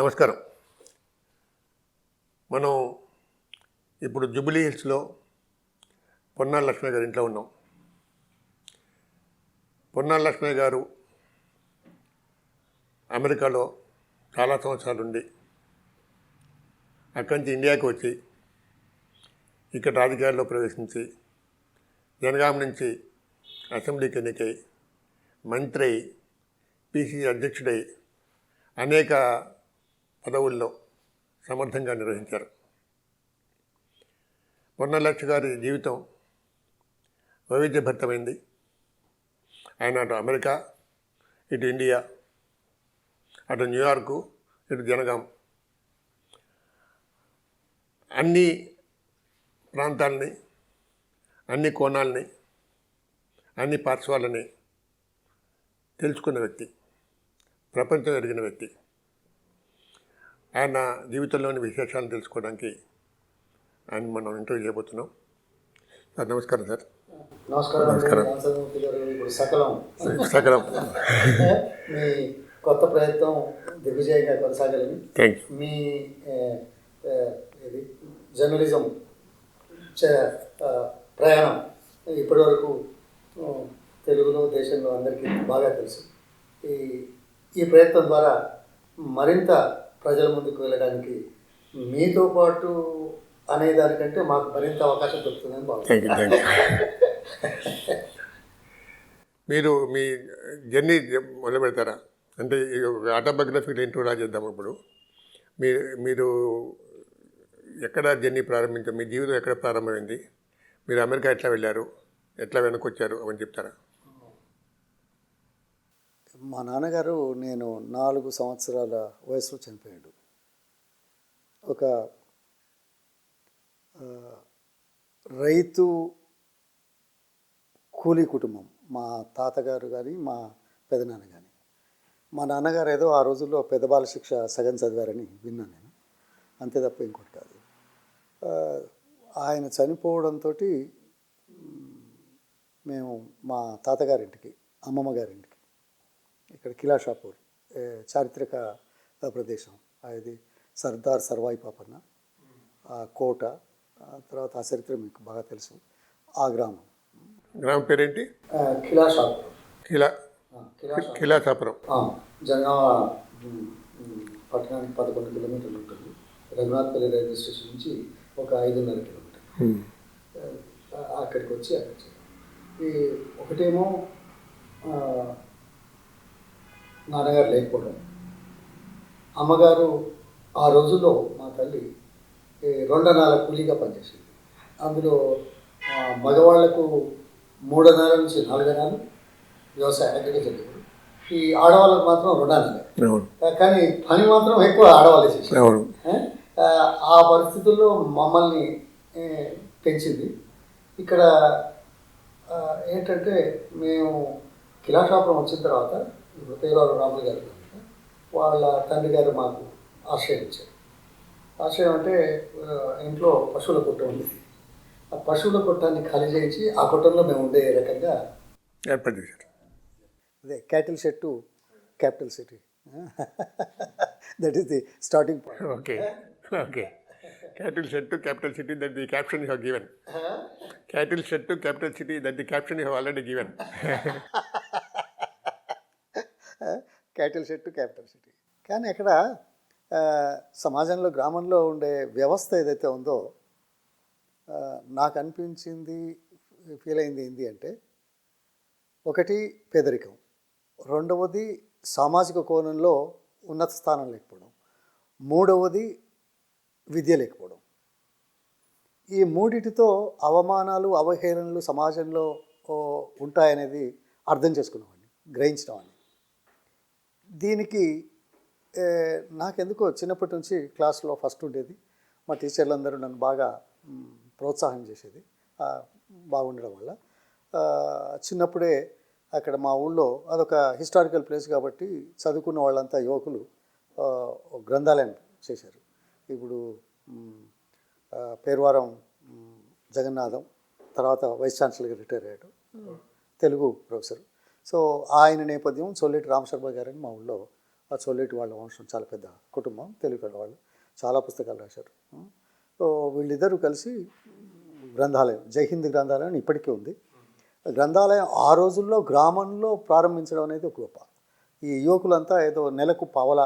నమస్కారం. మనం ఇప్పుడు జూబ్లీ హిల్స్లో పొన్నాల లక్ష్మయ్య గారి ఇంట్లో ఉన్నాం. పొన్నాల లక్ష్మయ్య గారు అమెరికాలో చాలా సంవత్సరాలు ఉండి అక్కడి నుంచి ఇండియాకి వచ్చి ఇక్కడ రాజకీయాల్లో ప్రవేశించి జనగాం నుంచి అసెంబ్లీకి ఎన్నికై మంత్రి అయి పిసిసి అధ్యక్షుడై అనేక పదవుల్లో సమర్థంగా నిర్వహించారు. పొన్నాల లక్ష్మి గారి జీవితం వైవిధ్యభరితమైంది. ఆయన అటు అమెరికా, ఇటు ఇండియా, అటు న్యూయార్కు, ఇటు జనగాం, అన్ని ప్రాంతాలని, అన్ని కోణాలని, అన్ని పార్శ్వాలని తెలుసుకున్న వ్యక్తి, ప్రపంచం ఎరిగిన వ్యక్తి. ఆయన జీవితంలోని విశేషాలను తెలుసుకోవడానికి ఆయన మనం ఇంటర్వ్యూ చేయబోతున్నాం. సార్ నమస్కారం. సార్ నమస్కారం. సకలం మీ కొత్త ప్రయత్నం దిగ్విజయంగా కొనసాగాలని, మీ జర్నలిజం ప్రయాణం ఇప్పటివరకు తెలుగులో దేశంలో అందరికీ బాగా తెలుసు. ఈ ప్రయత్నం ద్వారా మరింత ప్రజల ముందుకు వెళ్ళడానికి మీతో పాటు అనేదానికంటే మాకు మరింత అవకాశం దొరుకుతుందని భావిస్తున్నాను. మీరు మీ జర్నీ మొదలు పెడతారా? అంటే ఆటోబయోగ్రఫీలో ఇంటర్వ్యూ చేద్దాం. ఇప్పుడు మీరు ఎక్కడ జర్నీ ప్రారంభించారు? మీ జీవితం ఎక్కడ ప్రారంభమైంది? మీరు అమెరికా ఎట్లా వెళ్ళారు, ఎట్లా వెనకొచ్చారు అని చెప్తారా? మా నాన్నగారు నేను 4 సంవత్సరాల వయసులో చనిపోయాడు. ఒక రైతు కూలీ కుటుంబం. మా తాతగారు కానీ మా పెదనాన్న కానీ. మా నాన్నగారు ఏదో ఆ రోజుల్లో పెద్ద బాల శిక్ష సగం చదివారని విన్నాను నేను, అంతే తప్ప ఇంకోటి కాదు. ఆయన చనిపోవడంతో మేము మా తాతగారింటికి, అమ్మమ్మ గారింటికి, ఇక్కడ కిలాషాపూర్ చారిత్రక ప్రదేశం, అది సర్దార్ సర్వాయి పాపన్న ఆ కోట, తర్వాత ఆ చరిత్ర మీకు బాగా తెలుసు. ఆ గ్రామం పేరేంటి? కిలాషాపూర్. కిలాషాపురం జనగామ పట్టణానికి 11 కిలోమీటర్లు ఉంటుంది. రఘునాథ్పల్లి రైల్వే స్టేషన్ నుంచి ఒక 5.5 కిలోమీటర్లు. అక్కడికి వచ్చి ఈ ఒకటేమో నాన్నగారు లేకపోవడం, అమ్మగారు ఆ రోజుల్లో మా తల్లి 2 అణాల కూలీగా పనిచేసేది. అందులో మగవాళ్లకు 3 అణాల నుంచి 4 అణాలు వ్యవసాయం, అగ్రికల్చర్. ఈ ఆడవాళ్ళకు మాత్రం 2 అణాలే, కానీ పని మాత్రం ఎక్కువ ఆడవాళ్ళే చేసేది. ఆ పరిస్థితుల్లో మమ్మల్ని పెంచింది. ఇక్కడ ఏంటంటే మేము కిలాషాపురం వచ్చిన తర్వాత ఇప్పుడు పేరవారు రాములు గారు వాళ్ళ తండ్రి గారు మాకు ఆశ్రయం ఇచ్చారు. ఆశ్రయం అంటే ఇంట్లో పశువుల కొట్ట ఉండేది. ఆ పశువుల కొట్టాన్ని ఖాళీ చేయించి ఆ కొట్టంలో మేము ఉండే రకంగా ఏర్పాటు చేశారు. అదే cattle shed to capital city, that is the starting point. Okay. Cattle shed to capital city, that the caption you have given. Cattle shed to capital city, that the caption you have already given. Cattle shed to capital city. కానీ అక్కడ సమాజంలో, గ్రామంలో ఉండే వ్యవస్థ ఏదైతే ఉందో నాకు అనిపించింది, ఫీల్ అయింది ఏంటి అంటే, ఒకటి పేదరికం, రెండవది సామాజిక కోణంలో ఉన్నత స్థానం లేకపోవడం, మూడవది విద్య లేకపోవడం. ఈ మూడిటితో అవమానాలు, అవహేళనలు సమాజంలో ఉంటాయనేది అర్థం చేసుకున్నామండి, గ్రహించడం. దీనికి నాకెందుకో చిన్నప్పటి నుంచి క్లాస్లో ఫస్ట్ ఉండేది. మా టీచర్లందరూ నన్ను బాగా ప్రోత్సాహం చేసేది. బాగుండడం వల్ల చిన్నప్పుడే అక్కడ మా ఊళ్ళో అదొక హిస్టారికల్ ప్లేస్ కాబట్టి చదువుకున్న వాళ్ళంతా యువకులు గ్రంథాలయం చేశారు. ఇప్పుడు పేర్వారం జగన్నాథం, తర్వాత వైస్ ఛాన్సలర్గా రిటైర్ అయ్యాడు, తెలుగు ప్రొఫెసర్. సో ఆయన నేపథ్యం సొల్లేటి రామశర్మ గారని మా ఊళ్ళో ఆ చొల్లేటి వాళ్ళ వంశం చాలా పెద్ద కుటుంబం, తెలుగు వాళ్ళు చాలా పుస్తకాలు రాశారు. సో వీళ్ళిద్దరూ కలిసి గ్రంథాలయం, జై హింద్ గ్రంథాలయం ఇప్పటికీ ఉంది. గ్రంథాలయం ఆ రోజుల్లో గ్రామంలో ప్రారంభించడం అనేది ఒక గొప్ప. ఈ యువకులంతా ఏదో నెలకు పావలా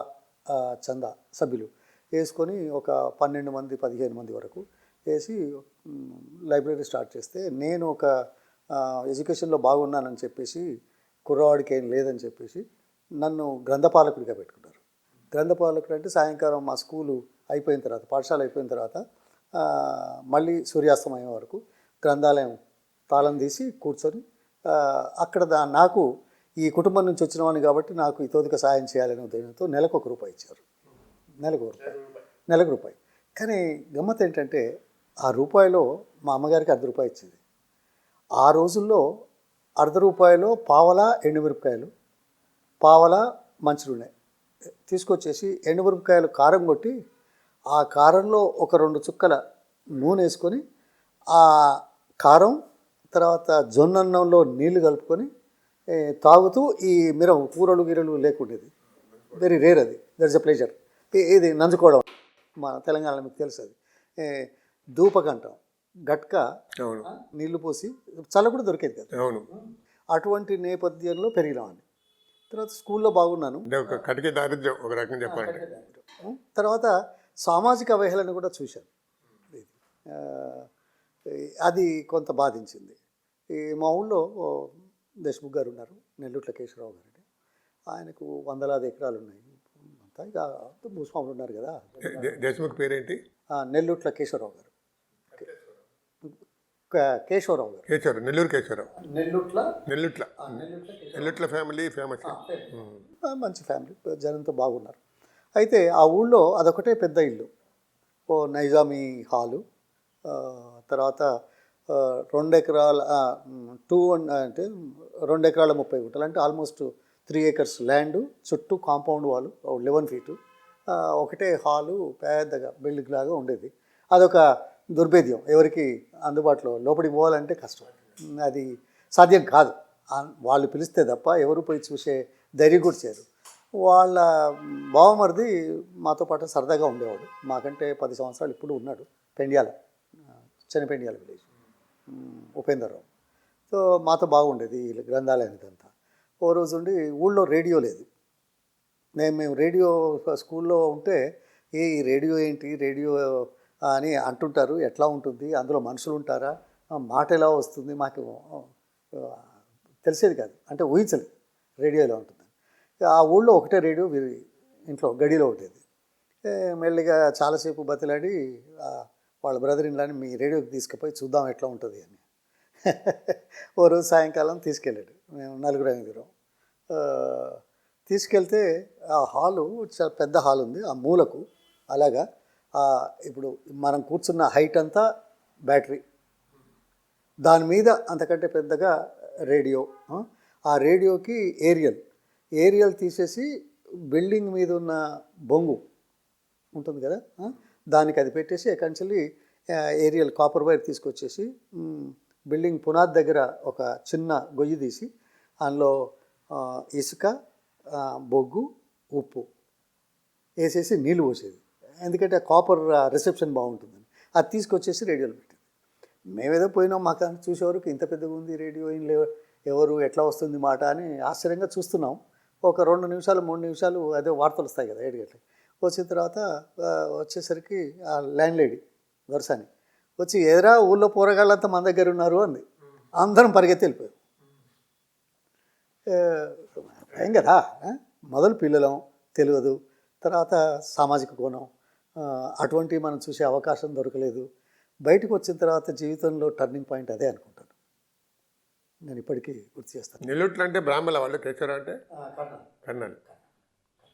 చందా సభ్యులు వేసుకొని ఒక 12 మంది 15 మంది వరకు వేసి లైబ్రరీ స్టార్ట్ చేస్తే, నేను ఒక ఎడ్యుకేషన్లో బాగున్నానని చెప్పేసి, కుర్రవాడికి ఏం లేదని చెప్పేసి నన్ను గ్రంథపాలకుడిగా పెట్టుకున్నారు. గ్రంథపాలకుడు అంటే సాయంకాలం మా స్కూలు అయిపోయిన తర్వాత, పాఠశాల అయిపోయిన తర్వాత మళ్ళీ సూర్యాస్తమయం వరకు గ్రంథాలయం తాళం తీసి కూర్చొని అక్కడ నాకు ఈ కుటుంబం నుంచి వచ్చినవాడిని కాబట్టి నాకు ఇతోదిక సాయం చేయాలనే ఉద్దేశంతో నెలకు ₹1 ఇచ్చారు. నెలకు రూపాయి. కానీ గమ్మత్ ఏంటంటే ఆ రూపాయిలో మా అమ్మగారికి ₹1/2 ఇచ్చింది. ఆ రోజుల్లో ₹1/2 పావలా ఎండుమిరపకాయలు, పావలా మంచి నూనె తీసుకొచ్చేసి ఎండుమిరపకాయలు కారం కొట్టి ఆ కారంలో ఒక 2 చుక్కల నూనె వేసుకొని ఆ కారం తర్వాత జొన్నన్నంలో నీళ్లు కలుపుకొని తాగుతూ ఈ కూరలు గిరలు లేకుండేది. వెరీ రేర్ అది. That's a pleasure. ఇది నంజుకోవడం మా తెలంగాణలో మీకు తెలుసు. అది ధూపకంఠం గట్క నీళ్లు పోసి చల్ల కూడా దొరికేది కదా. అవును. అటువంటి నేపథ్యంలో పెరిగినామని. తర్వాత స్కూల్లో బాగున్నాను. కటిక దారిద్ర్యం ఒక రకంగా చెప్పాలి. తర్వాత సామాజిక అవహేళన కూడా చూశాను. అది కొంత బాధించింది. మా ఊళ్ళో దేశ్ముఖ్ గారు ఉన్నారు, నెల్లూట్ల కేశవరావు గారు. ఆయనకు వందలాది ఎకరాలు ఉన్నాయి. అంతా ఇక భూస్వాములు ఉన్నారు కదా. దేశ్ముఖ్ పేరేంటి? నెల్లూట్ల కేశవరావు గారు. కేశవరావు గారు. నెల్లూరు కేశవరావు. Nellutla family famous. మంచి ఫ్యామిలీ, జనంతో బాగున్నారు. అయితే ఆ ఊళ్ళో అదొకటే పెద్ద ఇల్లు. ఓ నైజామీ హాలు, తర్వాత 2 ఎకరాల 2 ఎకరాల 30 గుంటలు, అంటే ఆల్మోస్ట్ 3 acres ల్యాండ్, చుట్టూ కాంపౌండ్ వాళ్ళు 11 feet, ఒకటే హాలు పెద్దగా బిల్డింగ్ లాగా ఉండేది. అదొక దుర్భేద్యం, ఎవరికి అందుబాటులో లోపలికి పోవాలంటే కష్టం, అది సాధ్యం కాదు. వాళ్ళు పిలిస్తే తప్ప ఎవరు పోయి చూసే ధైర్యం కూడా చేయరు. వాళ్ళ బావమరిది మాతో పాటు సరదాగా ఉండేవాడు, మాకంటే 10 సంవత్సరాలు ఇప్పుడు ఉన్నాడు. పెండ్యాల, చెనపెండ్యాల విలేజ్, ఉపేందర్రావు. సో మాతో బాగుండేది ఈ గ్రంథాలయం ఇదంతా. ఓ రోజు ఉండి ఊళ్ళో రేడియో లేదు. మేము రేడియో స్కూల్లో ఉంటే ఈ రేడియో ఏంటి, రేడియో అని అంటుంటారు, ఎట్లా ఉంటుంది, అందులో మనుషులు ఉంటారా, మాట ఎలా వస్తుంది, మాకు తెలిసేది కాదు, అంటే ఊహించలేదు రేడియో ఎలా ఉంటుందని. ఆ ఊళ్ళో ఒకటే రేడియో ఇంట్లో గడిలో ఉండేది. మెల్లిగా చాలాసేపు బతిలాడి వాళ్ళ బ్రదర్ ఇన్లాని మీ రేడియోకి తీసుకుపోయి చూద్దాం ఎట్లా ఉంటుంది అని ఓ రోజు సాయంకాలం తీసుకెళ్ళాడు. మేము 4-5 తీసుకెళ్తే ఆ హాలు చాలా పెద్ద హాల్ ఉంది. ఆ మూలకు అలాగా ఇప్పుడు మనం కూర్చున్న హైట్ అంతా బ్యాటరీ, దాని మీద అంతకంటే పెద్దగా రేడియో. ఆ రేడియోకి ఏరియల్ తీసేసి బిల్డింగ్ మీద ఉన్న బొంగు ఉంటుంది కదా, దానికి అది పెట్టేసి ఎకంచెల్లి ఏరియల్ కాపర్ వైర్ తీసుకొచ్చేసి బిల్డింగ్ పునాది దగ్గర ఒక చిన్న గొయ్యి తీసి అందులో ఇసుక, బొగ్గు, ఉప్పు వేసేసి నీళ్ళు పోసేది. ఎందుకంటే కాపర్ రిసెప్షన్ బాగుంటుందని అది తీసుకొచ్చేసి రేడియోలో పెట్టింది. మేమేదో పోయినాం, మాకు చూసేవరకు ఇంత పెద్దగా ఉంది రేడియో, ఏం లేవు, ఎవరు ఎట్లా వస్తుంది మాట అని ఆశ్చర్యంగా చూస్తున్నాం. ఒక 2 నిమిషాలు 3 నిమిషాలు అదే వార్తలు వస్తాయి కదా 7 గంటలకి. వచ్చిన తర్వాత వచ్చేసరికి ఆ ల్యాండ్ లేడీ వరుసని వచ్చి, ఎదురా ఊళ్ళో పోరగాళ్ళంతా మన దగ్గర ఉన్నారు అంది. అందరం పరిగెత్తి వెళ్ళిపోయాం. ఏం కదా, మొదలు పిల్లలం తెలియదు, తర్వాత సామాజిక కోణం అటువంటివి మనం చూసే అవకాశం దొరకలేదు. బయటకు వచ్చిన తర్వాత జీవితంలో టర్నింగ్ పాయింట్ అదే అనుకుంటాను. నేను ఇప్పటికీ గుర్తు చేస్తాను. నెల్లూట్లు అంటే బ్రాహ్మణ వాళ్ళు, కేశవరావు అంటే కర్నల్,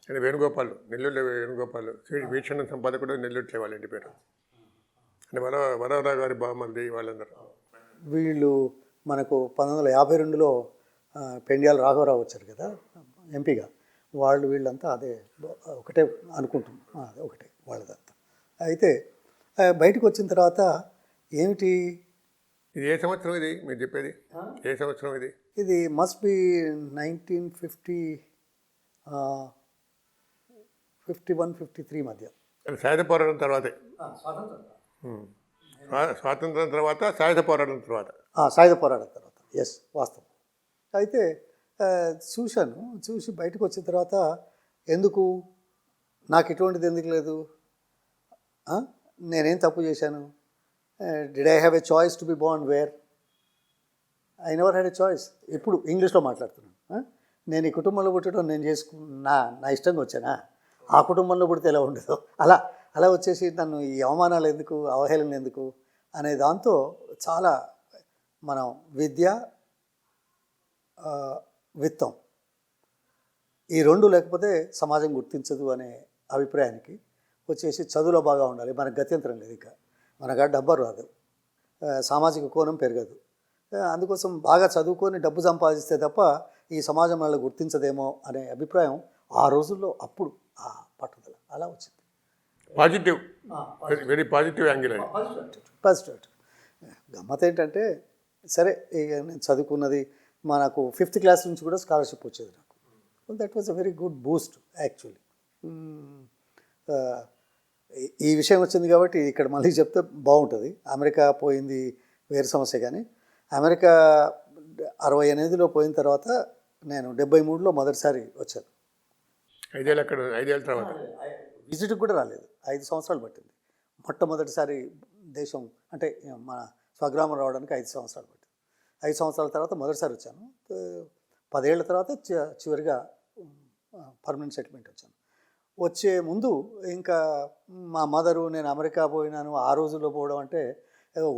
అంటే వేణుగోపాల్, నెల్లూరు వేణుగోపాల్ వీక్షణ సంపాదకుడు నెల్లూట్లే వాళ్ళ ఇంటి పేరు. అంటే వరవరావు గారి బామ్మది వాళ్ళందరూ. వీళ్ళు మనకు 1952లో పెండ్యాల రాఘవరావు వచ్చారు కదా ఎంపీగా, వీళ్ళంతా అదే ఒకటే అనుకుంటున్నాం, అదే ఒకటే వాళ్ళదంతా. అయితే బయటకు వచ్చిన తర్వాత ఏమిటి, ఇది ఏ సంవత్సరం ఇది మీరు చెప్పేది, ఏ సంవత్సరం ఇది? ఇది మస్ట్ బి 1950 51-53 మధ్య. అది సాయుధ పోరాటం తర్వాతే. స్వాతంత్రం స్వాతంత్రం తర్వాత, సాయుధ పోరాటం తర్వాత. సాయుధ పోరాటం తర్వాత, ఎస్, వాస్తవం. అయితే చూసి బయటకు వచ్చిన తర్వాత ఎందుకు నాకు ఇటువంటిది ఎందుకు లేదు, నేనేం తప్పు చేశాను, did I have a choice to be born wear? I never had a choice. ఇప్పుడు ఇంగ్లీష్లో మాట్లాడుతున్నాను. నేను ఈ కుటుంబంలో పుట్టడం నేను నా ఇష్టంగా వచ్చానా? ఆ కుటుంబంలో పుడితే ఎలా ఉండదు, అలా వచ్చేసి నన్ను ఈ అవమానాలు ఎందుకు, అవహేళనలు ఎందుకు అనే దాంతో చాలా మనం విద్య, విత్తం ఈ రెండు లేకపోతే సమాజం గుర్తించదు అనే అభిప్రాయానికి వచ్చేసి చదువులో బాగా ఉండాలి, మనకు గత్యంతరం లేదు, ఇక మనకు డబ్బు రాదు, సామాజిక కోణం పెరగదు, అందుకోసం బాగా చదువుకొని డబ్బు సంపాదిస్తే తప్ప ఈ సమాజం వల్ల గుర్తించదేమో అనే అభిప్రాయం ఆ రోజుల్లో అప్పుడు ఆ పట్టుదల అలా వచ్చింది. పాజిటివ్, వెరీ పాజిటివ్ యాంగిల్ అది. పాజిటివ్. గమ్మత్ ఏంటంటే సరే ఇక నేను చదువుకున్నది మనకు 5th క్లాస్ నుంచి కూడా స్కాలర్షిప్ వచ్చేది నాకు. That was a very good Boost actually. ఈ విషయం వచ్చింది కాబట్టి ఇక్కడ మళ్ళీ చెప్తే బాగుంటుంది. అమెరికా పోయింది వేరే సమస్య, కానీ అమెరికా 68లో పోయిన తర్వాత నేను 73లో మొదటిసారి వచ్చాను. 5 ఏళ్ళు అక్కడ, 5 ఏళ్ళ తర్వాత విజిట్కి కూడా రాలేదు, 5 సంవత్సరాలు పట్టింది. మొట్టమొదటిసారి దేశం అంటే మన స్వగ్రామం రావడానికి 5 సంవత్సరాలు పట్టింది. 5 సంవత్సరాల తర్వాత మొదటిసారి వచ్చాను. 10 ఏళ్ళ తర్వాత చివరిగా పర్మనెంట్ సెటిల్మెంట్ వచ్చాను. వచ్చే ముందు ఇంకా మా మదరు నేను అమెరికా పోయినాను, ఆ రోజుల్లో పోవడం అంటే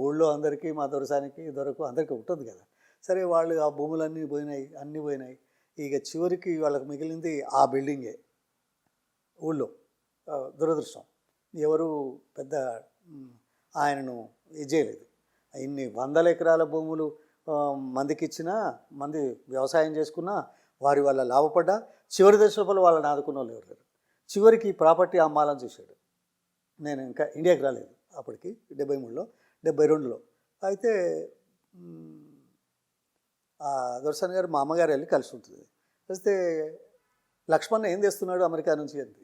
ఊళ్ళో అందరికీ మా దొరసానికి అందరికీ ఉంటుంది కదా. సరే వాళ్ళు ఆ భూములన్నీ పోయినాయి, అన్నీ పోయినాయి. ఇక చివరికి వాళ్ళకి మిగిలింది ఆ బిల్డింగే ఊళ్ళో. దురదృష్టం ఎవరు పెద్ద ఆయనను ఇది చేయలేదు. ఇన్ని 100 ఎకరాల భూములు మందికి ఇచ్చినా, మంది వ్యవసాయం చేసుకున్నా, వారి వల్ల లాభపడ్డా చివరి దశలో వాళ్ళని ఆదుకున్న వాళ్ళు ఎవరు లేరు. చివరికి ప్రాపర్టీ అమ్మాలని చూశాడు. నేను ఇంకా ఇండియాకి రాలేదు అప్పటికి, 73లో 72లో. అయితే దొరసాని గారు మా అమ్మగారు వెళ్ళి కలిసి ఉంటుంది. వస్తే లక్ష్మణ్ ఏం తెస్తున్నాడు అమెరికా నుంచి అంది.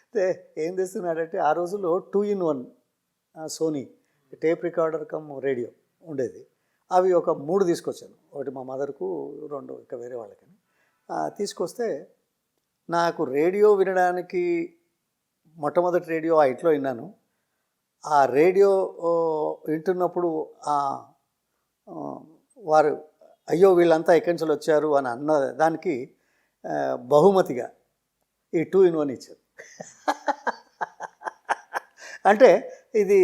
అయితే ఏం తెస్తున్నాడంటే ఆ రోజుల్లో 2-in-1 Sony tape recorder cum radio ఉండేది. అవి ఒక 3 తీసుకొచ్చాను. ఒకటి మా మదర్కు, 2 ఇంకా వేరే వాళ్ళకని. తీసుకొస్తే నాకు రేడియో వినడానికి మొట్టమొదటి రేడియో ఆ ఇంట్లో విన్నాను. ఆ రేడియో వింటున్నప్పుడు వారు అయ్యో వీళ్ళంతా ఎక్కడి నుంచి వచ్చారు అని అన్న దానికి బహుమతిగా ఈ 2-in-1 ఇచ్చారు. అంటే ఇది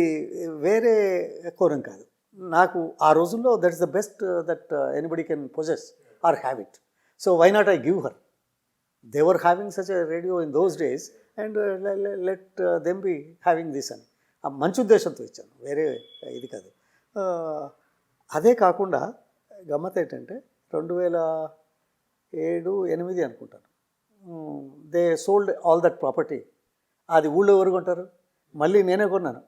వేరే కోణం కాదు. నాకు ఆ రోజుల్లో that is the best that anybody can possess or have it. So why not I give her? They were having such a radio in those days and let them be having this అని మంచి ఉద్దేశంతో ఇచ్చాను, వేరే ఇది కాదు. అదే కాకుండా గమ్మత్ ఏంటంటే 2007-8 అనుకుంటాను, they sold all that property. అది ఊళ్ళో ఎవరు కొంటారు? మళ్ళీ నేనే కొన్నాను.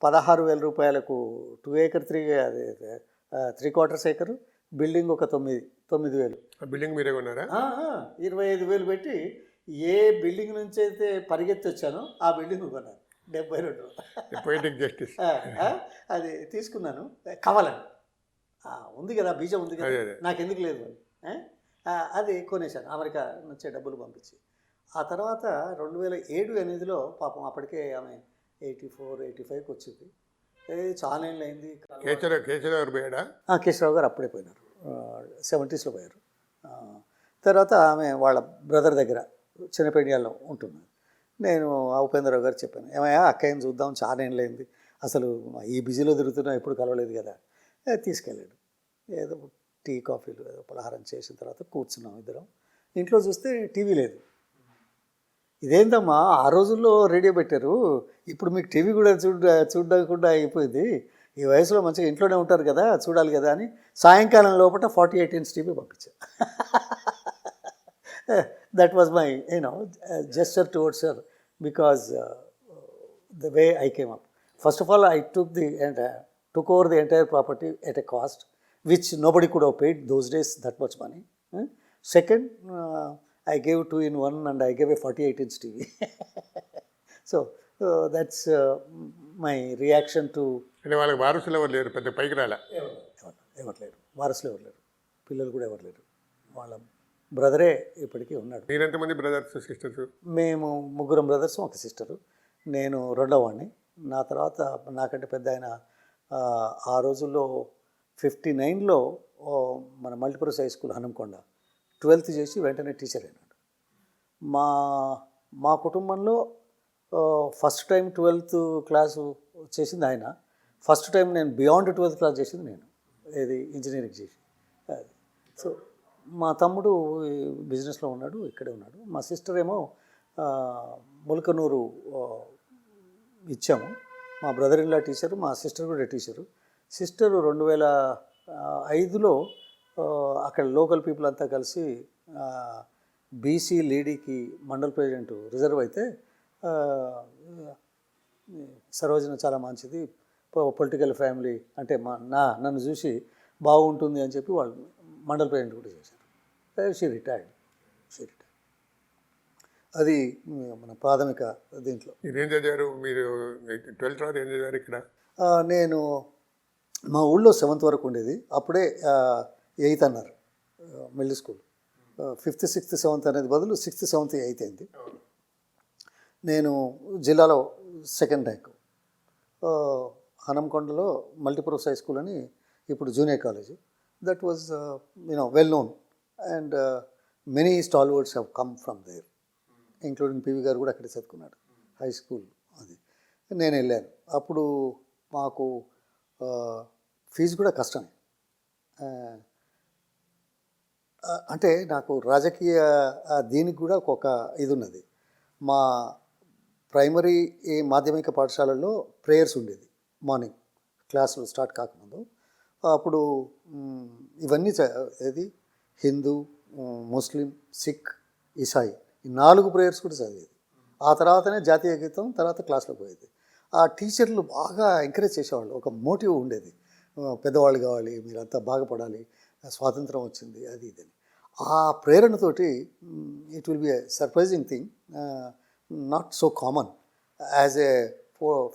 16,000 రూపాయలకు 2 acre 3/4 acre బిల్డింగ్, ఒక 9,000. బిల్డింగ్ మీరే కొన్నారా? 25,000 పెట్టి ఏ బిల్డింగ్ నుంచి అయితే పరిగెత్తి వచ్చానో ఆ బిల్డింగ్ కొన్నాను 72లో. Poetic justice. అది తీసుకున్నాను కావాలని, ఉంది కదా బీజం ఉంది కదా, నాకు ఎందుకు లేదు అని అది కొనేశాను అమెరికా నుంచే డబ్బులు పంపించి. ఆ తర్వాత 2007-8లో పాపం అప్పటికే ఆమె 84-85కి వచ్చింది. చాలా ఏళ్ళు అయింది. కేశవరావు పోయాడా? కేశవరావు గారు అప్పుడే పోయినారు, 70sలో పోయారు. తర్వాత ఆమె వాళ్ళ బ్రదర్ దగ్గర చిన్నపేడియాల్లో ఉంటున్నాను. నేను ఉపేంద్రరావు గారు చెప్పాను, ఏమయ్యా అక్కయ్యని చూద్దాం, చాలా ఏళ్ళు అయింది, అసలు ఈ బిజీలో తిరుగుతున్నా ఎప్పుడు కలవలేదు కదా. తీసుకెళ్ళాడు. ఏదో టీ కాఫీలు ఏదో పలహారం చేసిన తర్వాత కూర్చున్నాం ఇద్దరం. ఇంట్లో చూస్తే టీవీ లేదు. ఇదేంటమ్మా ఆ రోజుల్లో రేడియో పెట్టారు, ఇప్పుడు మీకు టీవీ కూడా చూడకుండా అయిపోయింది, ఈ వయసులో మంచిగా ఇంట్లోనే ఉంటారు కదా, చూడాలి కదా అని సాయంకాలం లోపల 48 inch టీవీ పంపించా. That was my gesture towards her because the way I came up. First of all, I took over the entire property at a cost which nobody could have paid those days that much money. Second, I gave 2-in-1 and I gave a 48-inch TV. So that's my reaction to. అంటే వాళ్ళకి వారసులు ఎవరు లేరు, పెద్ద పైకి రాలే. ఎవరు లేరు, వారసులు ఎవరు లేరు, పిల్లలు కూడా ఎవరు లేరు. వాళ్ళ బ్రదరే ఇప్పటికీ ఉన్నాడు. మీరు ఎంతమంది బ్రదర్స్ సిస్టర్స్? మేము 3 బ్రదర్స్, 1 సిస్టరు. నేను రెండవ వాడిని. నా తర్వాత నాకంటే పెద్ద ఆయన ఆ రోజుల్లో 59లో మన multipurpose high school Hanamkonda 12th చేసి వెంటనే టీచర్ అయినాడు. మా కుటుంబంలో ఫస్ట్ టైం 12th క్లాసు చేసింది ఆయన, ఫస్ట్ టైం నేను బియాండ్ 12th క్లాస్ చేసింది నేను, ఏది ఇంజనీరింగ్ చేసి. సో మా తమ్ముడు బిజినెస్లో ఉన్నాడు, ఇక్కడే ఉన్నాడు. మా సిస్టర్ ఏమో ములకనూరు ఇచ్చాము. మా బ్రదర్ ఇన్ లా టీచరు, మా సిస్టర్ కూడా టీచరు. సిస్టరు 2005లో అక్కడ లోకల్ పీపుల్ అంతా కలిసి బీసీ లేడీకి మండల్ ప్రెసిడెంట్ రిజర్వ్ అయితే సరోజన చాలా మంచిది, పొలిటికల్ ఫ్యామిలీ అంటే నన్ను చూసి బాగుంటుంది అని చెప్పి వాళ్ళు మండల్ ప్రెసిడెంట్ కూడా చేశారు. She retired. అది మన ప్రాథమిక దీంట్లో. మీరేం చదివారు? మీరు 12th తర్వాత ఏం చదివారు ఇక్కడ? నేను మా ఊళ్ళో 7th వరకు ఉండేది, అప్పుడే 8th అన్నారు middle school. 5th, 6th, 7th అనేది బదులు 6th, 7th, 8th అయింది. నేను జిల్లాలో 2nd ర్యాంకు. హనంకొండలో మల్టీపర్పస్ హై స్కూల్ అని ఇప్పుడు junior college, that was well known and many stalwarts have come from there, including PV garu కూడా అక్కడే చదువుకున్నాడు హై స్కూల్. అది నేను వెళ్ళాను. అప్పుడు మాకు ఫీజు కూడా కష్టమే. అంటే నాకు రాజకీయ దీనికి కూడా ఒక ఇది ఉన్నది. మా ప్రైమరీ మాధ్యమిక పాఠశాలల్లో ప్రేయర్స్ ఉండేది మార్నింగ్ క్లాసులు స్టార్ట్ కాకముందు. అప్పుడు ఇవన్నీ ఏది హిందూ, ముస్లిం, సిక్, ఇసాయి ఈ 4 ప్రేయర్స్ కూడా చదివేది. ఆ తర్వాతనే జాతీయ గీతం, తర్వాత క్లాస్లో పోయేది. ఆ టీచర్లు బాగా ఎంకరేజ్ చేసేవాళ్ళు, ఒక మోటివ్ ఉండేది, పెద్దవాళ్ళు కావాలి, మీరంతా బాగుపడాలి, స్వాతంత్రం వచ్చింది, అది ఇదని. ఆ ప్రేరణతోటి it will be a surprising thing, not so common. As a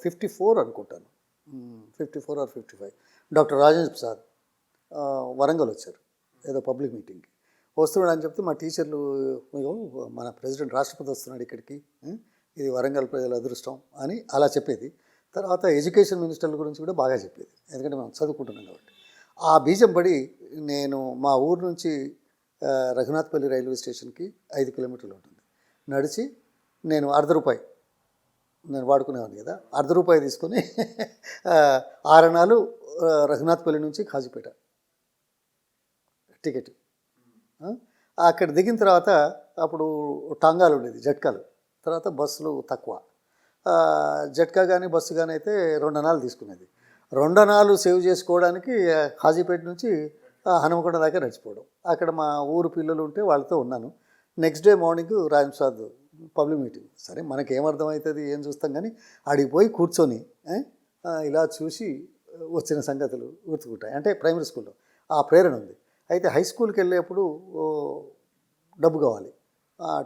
54 అనుకుంటాను, 54 or 55, డాక్టర్ రాజేంద్ర ప్రసాద్ వరంగల్ వచ్చారు ఏదో పబ్లిక్ మీటింగ్కి. వస్తున్నాడు అని చెప్తే మా టీచర్లు, మన ప్రెసిడెంట్ రాష్ట్రపతి వస్తున్నాడు ఇక్కడికి, ఇది వరంగల్ ప్రజల అదృష్టం అని అలా చెప్పేది. తర్వాత ఎడ్యుకేషన్ మినిస్టర్ల గురించి కూడా బాగా చెప్పేది, ఎందుకంటే మనం చదువుకుంటున్నాం కాబట్టి. ఆ బీజం పడి నేను మా ఊరు నుంచి రఘునాథ్పల్లి రైల్వే స్టేషన్కి 5 కిలోమీటర్లు ఉంటుంది, నడిచి నేను ₹1/2 నేను వాడుకునేవాడిని కదా, ₹1/2 తీసుకొని 6 అణాలు రఘునాథ్పల్లి నుంచి కాజీపేట టికెట్. అక్కడ దిగిన తర్వాత అప్పుడు టాంగాలు ఉండేది, జట్కాలు, తర్వాత బస్సులు తక్కువ. జట్కా కానీ బస్సు కానీ అయితే 2 అణాలు తీసుకునేది. 2 అణాలు సేవ్ చేసుకోవడానికి కాజీపేట నుంచి హనుమకొండ దాకా నడిచిపోవడం. అక్కడ మా ఊరు పిల్లలు ఉంటే వాళ్ళతో ఉన్నాను. Next day morning Rajaprasad public meeting. సరే మనకేమర్థమవుతుంది, ఏం చూస్తాం, కానీ ఆడికి పోయి కూర్చొని ఇలా చూసి వచ్చిన సంగతులు గుర్తుకుంటాయి. అంటే ప్రైమరీ స్కూల్లో ఆ ప్రేరణ ఉంది. అయితే హై స్కూల్కి వెళ్ళేప్పుడు డబ్బు కావాలి.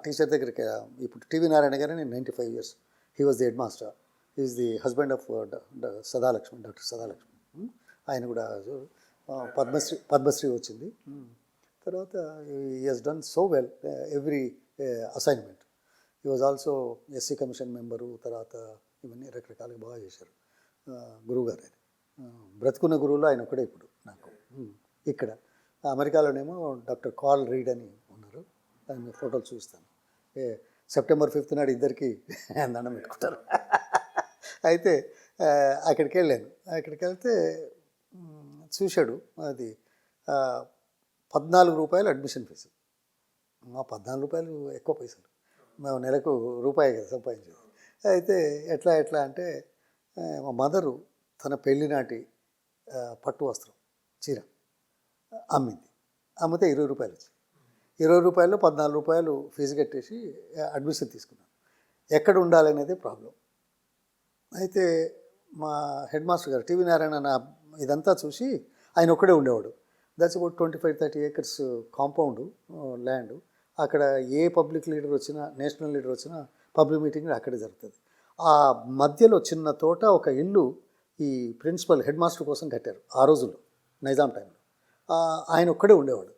టీచర్ దగ్గరికి ఇప్పుడు టీవీ నారాయణ గారు, నేను 95 years, he was the headmaster, is the husband of Sadalakshmi, doctor Sadalakshmi. ఆయన కూడా పద్మశ్రీ వచ్చింది. తర్వాత he has done so well every assignment. He was also SC commission member. తర్వాత ఇవన్నీ రకరకాలుగా బాగా చేశారు గురువుగారు. ఆయన బ్రతుకున్న గురువులో ఆయన ఒకడే ఇప్పుడు నాకు. ఇక్కడ అమెరికాలోనేమో డాక్టర్ కార్ల్ రీడ్ అని ఉన్నారు, ఆయన ఫోటోలు చూస్తాను. September 5th నాడు ఇద్దరికి దండం పెట్టుకుంటారు. అయితే అక్కడికి వెళ్ళాను. అక్కడికి వెళ్తే చూశాడు, అది ₹14 అడ్మిషన్ ఫీజు. ₹14 ఎక్కువ పైసలు, మేము నెలకు రూపాయి కదా సంపాదించేది. అయితే ఎట్లా అంటే మా మదరు తన పెళ్ళినాటి పట్టు వస్త్రం చీర అమ్మింది. అమ్మితే ₹20 వచ్చింది. ₹20 ₹14 ఫీజు కట్టేసి అడ్మిషన్ తీసుకున్నాను. ఎక్కడ ఉండాలనేది ప్రాబ్లం. అయితే మా హెడ్ మాస్టర్ గారు టీవీ నారాయణ ఇదంతా చూసి, ఆయన ఒక్కడే ఉండేవాడు. That's about 25-30 acres compound land. అక్కడ ఏ పబ్లిక్ లీడర్ వచ్చినా, నేషనల్ లీడర్ వచ్చినా పబ్లిక్ మీటింగ్ అక్కడే జరుగుతుంది. ఆ మధ్యలో చిన్న తోట, ఒక ఇల్లు ఈ ప్రిన్సిపల్ హెడ్ మాస్టర్ కోసం కట్టారు ఆ రోజుల్లో, నైజాం టైంలో. ఆయన ఒక్కడే ఉండేవాడు.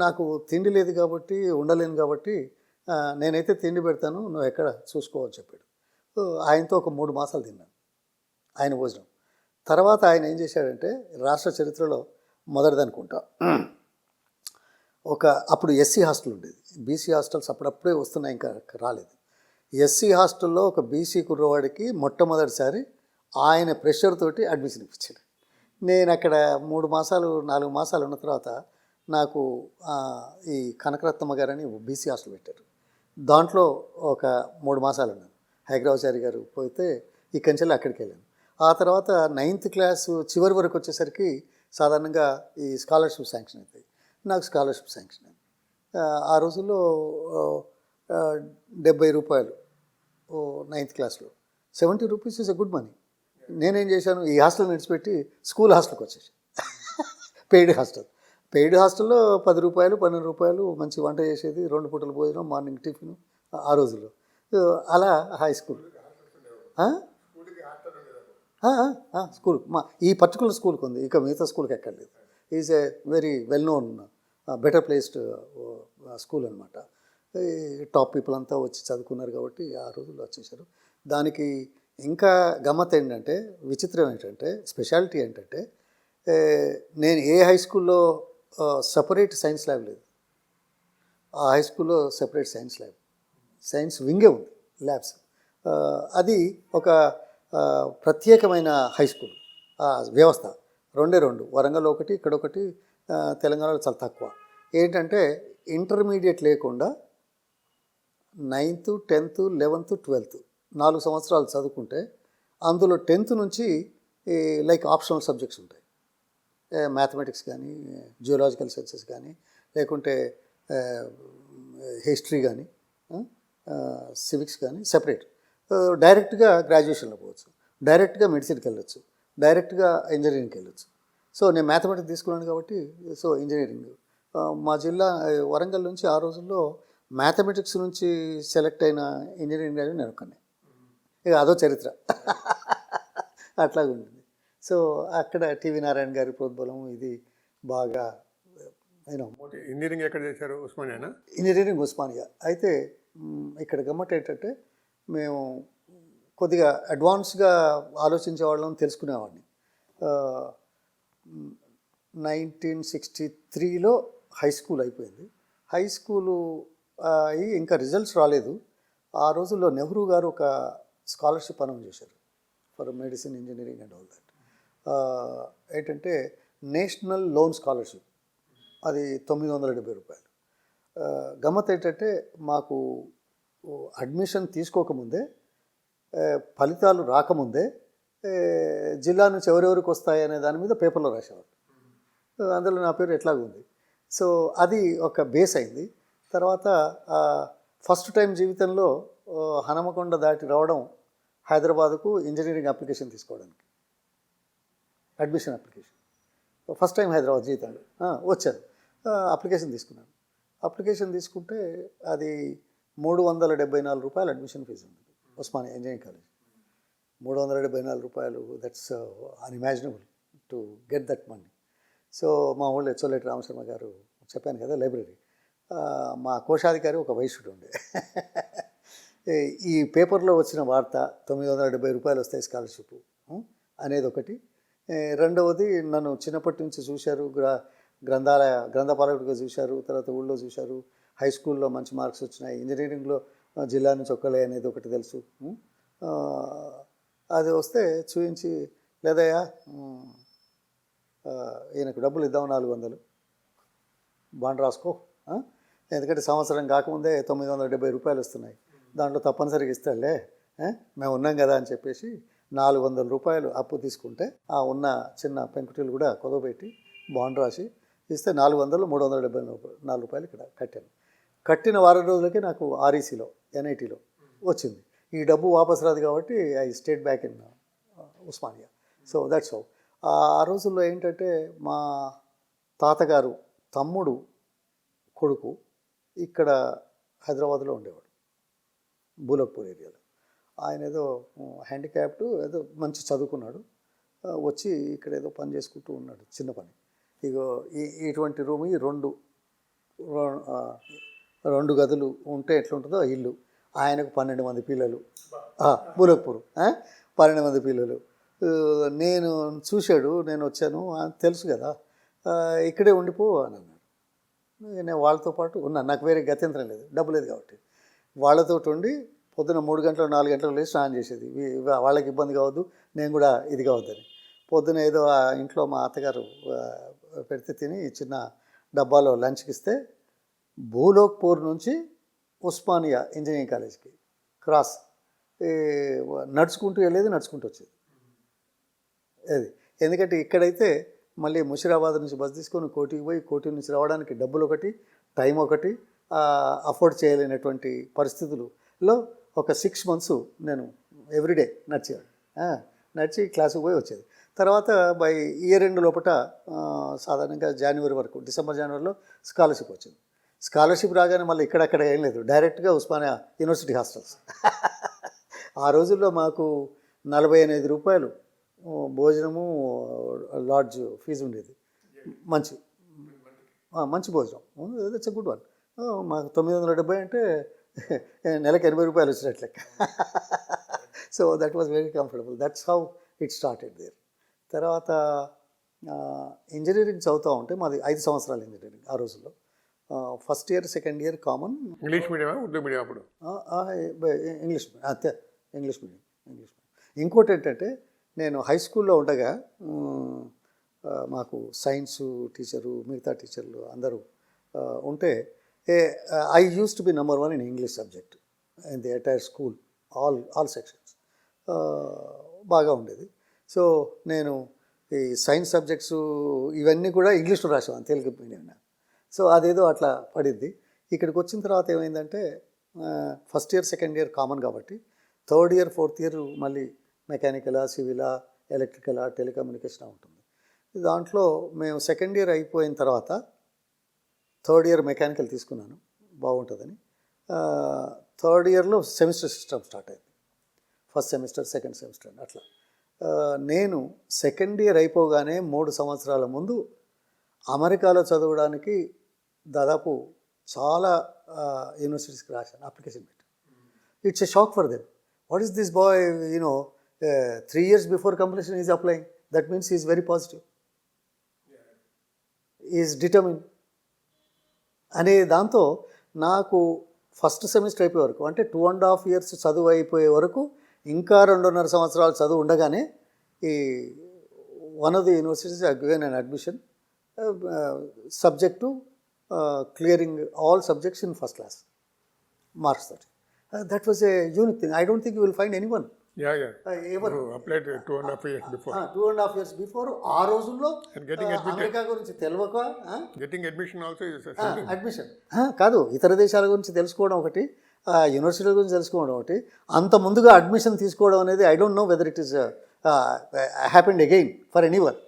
నాకు తిండి లేదు కాబట్టి, ఉండలేను కాబట్టి నేనైతే తిండి పెడతాను, నువ్వు ఎక్కడ చూసుకోవని చెప్పాడు. సో ఆయనతో ఒక 3 మాసాలు తిన్నాను ఆయన భోజనం. తర్వాత ఆయన ఏం చేశాడంటే, రాష్ట్ర చరిత్రలో మొదటిది అనుకుంటా, అప్పుడు ఎస్సీ హాస్టల్ ఉండేది. బీసీ హాస్టల్స్ అప్పుడప్పుడే వస్తున్నాయి, ఇంకా రాలేదు. ఎస్సీ హాస్టల్లో ఒక బీసీ కుర్రవాడికి మొట్టమొదటిసారి ఆయన ప్రెషర్ తోటి అడ్మిషన్ ఇప్పించాడు. నేను అక్కడ 3 మాసాలు 4 మాసాలు ఉన్న తర్వాత నాకు ఈ కనకరత్నమ్మ గారని బీసీ హాస్టల్ పెట్టారు. దాంట్లో ఒక 3 మాసాలు ఉన్నాను. హైగ్రావచారి గారు పోతే ఇక్కడి నుంచి అక్కడికి వెళ్ళాను. ఆ తర్వాత 9th క్లాసు చివరి వరకు వచ్చేసరికి సాధారణంగా ఈ స్కాలర్షిప్ శాంక్షన్ అవుతాయి. నాకు స్కాలర్షిప్ శాంక్షన్ అయింది. ఆ రోజుల్లో 70 రూపాయలు 9th క్లాస్లో. 70 rupees is a good money. నేనేం చేశాను, ఈ హాస్టల్ విడిచిపెట్టి స్కూల్ హాస్టల్కి వచ్చేసాను. పెయిడ్ హాస్టల్లో 10 రూపాయలు 12 రూపాయలు మంచి వంట చేసేది, 2 పూటల భోజనం, మార్నింగ్ టిఫిన్ ఆ రోజుల్లో. అలా హై స్కూల్ స్కూల్ ఈ పర్టికులర్ స్కూల్కి ఉంది, ఇక మిగతా స్కూల్కి ఎక్కర్లేదు. Is a very well known better placed school అనమాట. టాప్ పీపుల్ అంతా వచ్చి చదువుకున్నారు కాబట్టి ఆ రోజుల్లో వచ్చేసారు. దానికి ఇంకా గమ్మత్ ఏంటంటే, విచిత్రం ఏంటంటే, స్పెషాలిటీ ఏంటంటే, నేను ఏ హై స్కూల్లో సపరేట్ సైన్స్ ల్యాబ్ లేదు. ఆ హై స్కూల్లో సపరేట్ సైన్స్ ల్యాబ్, సైన్స్ వింగే ఉంది, ల్యాబ్స్. అది ఒక ప్రత్యేకమైన హై స్కూల్ వ్యవస్థ. 2 వరంగల్ ఒకటి, ఇక్కడ ఒకటి, తెలంగాణలో చాలా తక్కువ. ఏంటంటే ఇంటర్మీడియట్ లేకుండా 9th 10th 11th 12th 4 సంవత్సరాలు చదువుకుంటే అందులో 10th నుంచి లైక్ ఆప్షనల్ సబ్జెక్ట్స్ ఉంటాయి. మ్యాథమెటిక్స్ కానీ, జియోలాజికల్ సైన్సెస్ కానీ, లేకుంటే హిస్టరీ కానీ, సివిక్స్ కానీ సెపరేట్. డైరెక్ట్గా గ్రాడ్యుయేషన్లో పోవచ్చు, డైరెక్ట్గా మెడిసిన్కి వెళ్ళొచ్చు, డైరెక్ట్గా ఇంజనీరింగ్కి వెళ్ళొచ్చు. సో నేను మ్యాథమెటిక్స్ తీసుకున్నాను కాబట్టి సో ఇంజనీరింగ్. మా జిల్లా వరంగల్ నుంచి ఆ రోజుల్లో మ్యాథమెటిక్స్ నుంచి సెలెక్ట్ అయిన ఇంజనీరింగ్ అని నేను ఒక్కనే. ఇక అదో చరిత్ర. అట్లాగే ఉంటుంది. సో అక్కడ టీవీ నారాయణ గారి ప్రోద్బలం ఇది బాగా నేను. ఇంజనీరింగ్ ఎక్కడ చేశారు? ఉస్మానియానా? ఇంజనీరింగ్ ఉస్మానియా. అయితే ఇక్కడ గమ్మట్ ఏంటంటే, మేము కొద్దిగా అడ్వాన్స్గా ఆలోచించే వాళ్ళని తెలుసుకునేవాడిని. 1963లో హై స్కూల్ అయిపోయింది. హై స్కూలు అయ్యి ఇంకా రిజల్ట్స్ రాలేదు. ఆ రోజుల్లో నెహ్రూ గారు ఒక స్కాలర్షిప్ అనౌన్స్ చేశారు for medicine, engineering and all that. ఏంటంటే నేషనల్ లోన్ స్కాలర్షిప్, అది 970 రూపాయలు. గమ్మత్ ఏంటంటే, మాకు అడ్మిషన్ తీసుకోకముందే, ఫలితాలు రాకముందే జిల్లా నుంచి ఎవరెవరికి వస్తాయి అనే దాని మీద పేపర్లో రాసేవారు. అందులో నా పేరు ఎట్లాగ ఉంది. సో అది ఒక బేస్ అయింది. తర్వాత ఫస్ట్ టైం జీవితంలో హనుమకొండ దాటి రావడం హైదరాబాద్కు ఇంజనీరింగ్ అప్లికేషన్ తీసుకోవడానికి, admission application. First time Hyderabad జీవితంలో వచ్చాను. అప్లికేషన్ తీసుకున్నాను. అప్లికేషన్ తీసుకుంటే అది 374 రూపాయలు అడ్మిషన్ ఫీజు ఉంది ఉస్మానియా ఇంజనీరింగ్ కాలేజ్. 374 రూపాయలు, that's unimaginable to get that money. So మా ఊళ్ళో చోలేటి రామశర్మ గారు, చెప్పాను కదా లైబ్రరీ, మా కోశాధికారి ఒక వైశ్యుడు ఉండే. ఈ పేపర్లో వచ్చిన వార్త 970 రూపాయలు వస్తాయి స్కాలర్షిప్ అనేది ఒకటి. రెండవది, నన్ను చిన్నప్పటి నుంచి చూశారు, గ్రంథపాలకుడిగా చూశారు, తర్వాత ఊళ్ళో చూశారు. హై స్కూల్లో మంచి మార్క్స్ వచ్చినాయి, ఇంజనీరింగ్లో జిల్లా నుంచి ఒక్కలే అనేది ఒకటి తెలుసు. అది వస్తే చూపించి, లేదయ్యా ఈయనకు డబ్బులు ఇద్దాం 400 బాండ్ రాసుకో, ఎందుకంటే సంవత్సరం కాకముందే 970 రూపాయలు వస్తున్నాయి, దాంట్లో తప్పనిసరిగా ఇస్తాడులే, మేము ఉన్నాం కదా అని చెప్పేసి 400 రూపాయలు అప్పు తీసుకుంటే ఆ ఉన్న చిన్న పెంకుటిలు కూడా కుదవబెట్టి బాండ్ రాసి ఇస్తే 374 రూపాయలు ఇక్కడ కట్టాను. కట్టిన వారం రోజులకే నాకు ఆర్ఈసీలో, ఎన్ఐటీలో వచ్చింది. ఈ డబ్బు వాపసు రాదు కాబట్టి I state back in Osmania. So that's how. ఆ రోజుల్లో ఏంటంటే, మా తాతగారు తమ్ముడు కొడుకు ఇక్కడ హైదరాబాద్లో ఉండేవాడు, బూలక్పూర్ ఏరియాలో. ఆయన ఏదో హ్యాండిక్యాప్డ్, ఏదో మంచి చదువుకున్నాడు. వచ్చి ఇక్కడ ఏదో పని చేసుకుంటూ ఉన్నాడు, చిన్న పని. ఇగో ఇటువంటి రూమ్, ఈ రెండు గదులు ఉంటే ఎట్లుంటుందో ఇల్లు. ఆయనకు 12 మంది పిల్లలు, బూలక్పూర్ 12 మంది పిల్లలు. నేను చూశాడు, నేను వచ్చాను, తెలుసు కదా, ఇక్కడే ఉండిపో అని అన్నాడు. నేను వాళ్ళతో పాటు ఉన్నాను, నాకు వేరే గత్యంతరం లేదు, డబ్బు లేదు కాబట్టి. వాళ్ళతో ఉండి పొద్దున 3 గంటలు 4 గంటలకు లేచి స్నానం చేసేది. వాళ్ళకి ఇబ్బంది కావద్దు, నేను కూడా ఇది కావద్దని. పొద్దున ఏదో ఇంట్లో మా అత్తగారు పెడితే తిని చిన్న డబ్బాలో లంచ్కి ఇస్తే, భూలోక్పూర్ నుంచి ఉస్మానియా ఇంజనీరింగ్ కాలేజ్కి క్రాస్ నడుచుకుంటూ వెళ్ళేది, నడుచుకుంటూ వచ్చేది. అది ఎందుకంటే ఇక్కడైతే మళ్ళీ ముషిరాబాద్ నుంచి బస్ తీసుకొని కోటికి పోయి, కోటి నుంచి రావడానికి డబ్బులు ఒకటి, టైం ఒకటి, అఫోర్డ్ చేయలేనటువంటి పరిస్థితులలో ఒక 6 months నేను ఎవ్రీడే నడిచేవాడు. నడిచి క్లాసుకు పోయి వచ్చేది. తర్వాత బై ఇయర్ ఎండ్ లోపల సాధారణంగా జనవరి వరకు, జనవరిలో స్కాలర్షిప్ వచ్చింది. స్కాలర్షిప్ రాగానే మళ్ళీ ఇక్కడక్కడ ఏం లేదు, డైరెక్ట్గా ఉస్మానియా యూనివర్సిటీ హాస్టల్స్. ఆ రోజుల్లో మాకు 48 రూపాయలు భోజనము, లాడ్జ్ ఫీజు ఉండేది. మంచి భోజనం, ఇట్స్ ఎ గుడ్ వన్. మాకు 970 అంటే నెలకు 80 రూపాయలు వచ్చినట్లు లెక్క. So that was very comfortable. That's how it started there. తర్వాత ఇంజనీరింగ్ చదువుతూ ఉంటే, మాది 5 సంవత్సరాలు ఇంజనీరింగ్ ఆ రోజుల్లో. First year, second year common. English మీడియమా, ఉర్దూ మీడియం అప్పుడు? ఇంగ్లీష్ మీడియం, అంతే, ఇంగ్లీష్ మీడియం. ఇంకోటి ఏంటంటే, నేను హై స్కూల్లో ఉండగా మాకు సైన్స్ టీచరు, మిగతా టీచర్లు అందరూ ఉంటే, I use to be number 1 in English subject in the entire school, all sections. బాగా ఉండేది. సో నేను ఈ సైన్స్ సబ్జెక్ట్స్ ఇవన్నీ కూడా ఇంగ్లీష్లో రాసాను, తెలుగు మీడియం. సో అదేదో అట్లా పడింది. ఇక్కడికి వచ్చిన తర్వాత ఏమైందంటే, first year, second year common కాబట్టి, థర్డ్ ఇయర్, ఫోర్త్ ఇయర్ మళ్ళీ మెకానికలా, సివిలా, ఎలక్ట్రికలా, టెలికమ్యూనికేషన్ ఉంటుంది. దాంట్లో మేము సెకండ్ ఇయర్ అయిపోయిన తర్వాత థర్డ్ ఇయర్ మెకానికల్ తీసుకున్నాను, బాగుంటుందని. థర్డ్ ఇయర్లో సెమిస్టర్ సిస్టమ్ స్టార్ట్ అయింది. ఫస్ట్ సెమిస్టర్, సెకండ్ సెమిస్టర్ అట్లా. నేను సెకండ్ ఇయర్ అయిపోగానే 3 సంవత్సరాల ముందు అమెరికాలో చదవడానికి దాదాపు చాలా యూనివర్సిటీస్కి రాశాను, అప్లికేషన్ పెట్టి. It's a shock for them. What is this boy, 3 years before completion is applying, that means is very positive, is determine అనే దాంతో నాకు ఫస్ట్ సెమిస్టర్ అయిపోయే వరకు, అంటే 2.5 years చదువు అయిపోయే వరకు, ఇంకా 2.5 సంవత్సరాలు చదువు ఉండగానే, ఈ one of the universities given an admission subject to clearing all subjects in first class, marks that. That was a unique thing. I don't think you will find anyone ever applied 2.5 years before. 2.5 years before. ఆ రోజుల్లో And getting admitted. America గురించి తెలియక, Getting admission also is a admission కాదు, ఇతర దేశాల గురించి తెలుసుకోవడం ఒకటి, యూనివర్సిటీల గురించి తెలుసుకోవడం ఒకటి. అంత ముందుగా అడ్మిషన్ తీసుకోవడం అనేది, I don't know whether it is happened again for anyone.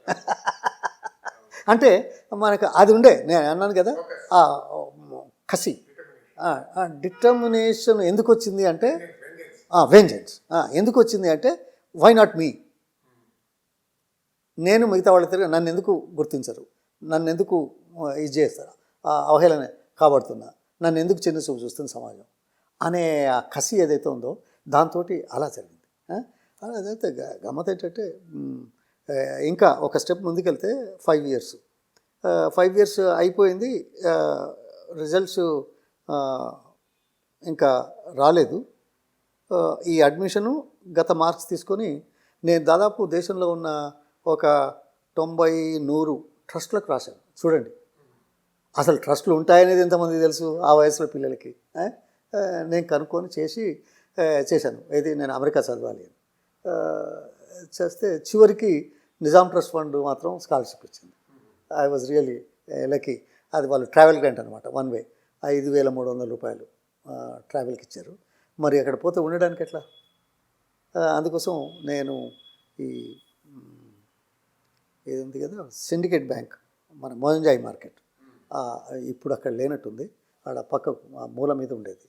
అంటే మనకు అది ఉండే, నేను అన్నాను కదా, కసి, డిటర్మినేషన్ ఎందుకు వచ్చింది అంటే, వెంజెన్స్ ఎందుకు వచ్చింది అంటే, వై నాట్ మీ, నేను మిగతా వాళ్ళ తిరిగి నన్ను ఎందుకు గుర్తించరు, నన్ను ఎందుకు ఇది చేస్తారు, అవహేళన కాబడుతున్నా, నన్ను ఎందుకు చిన్న చూపు చూస్తుంది సమాజం అనే ఆ కసి ఏదైతే ఉందో, దాంతో అలా జరిగింది. అదైతే గమ్మత్ ఏంటంటే, ఇంకా ఒక స్టెప్ ముందుకెళ్తే 5 years. 5 years అయిపోయింది, రిజల్ట్స్ ఇంకా రాలేదు. ఈ అడ్మిషను గత మార్క్స్ తీసుకొని నేను దాదాపు దేశంలో ఉన్న ఒక 90-100 ట్రస్టులకు రాశాను. చూడండి, అసలు ట్రస్టులు ఉంటాయనేది ఎంతమంది తెలుసు ఆ వయసులో పిల్లలకి. నేను కనుక్కొని చేశాను, ఏది నేను అమెరికా చదవాలి అని. చేస్తే చివరికి నిజాం ట్రస్ట్ ఫండ్ మాత్రం స్కాలర్షిప్ ఇచ్చింది. I was really lucky. అది వాళ్ళు ట్రావెల్ గ్రాంట్ అనమాట, 1 way 5,300 రూపాయలు ట్రావెల్కి ఇచ్చారు. మరి అక్కడ పోతే ఉండడానికి ఎట్లా? అందుకోసం నేను ఈ ఏది ఉంది కదా సిండికేట్ బ్యాంక్, మన మోజంజాయి మార్కెట్, ఇప్పుడు అక్కడ లేనట్టుంది, ఆడ పక్క మూల మీద ఉండేది,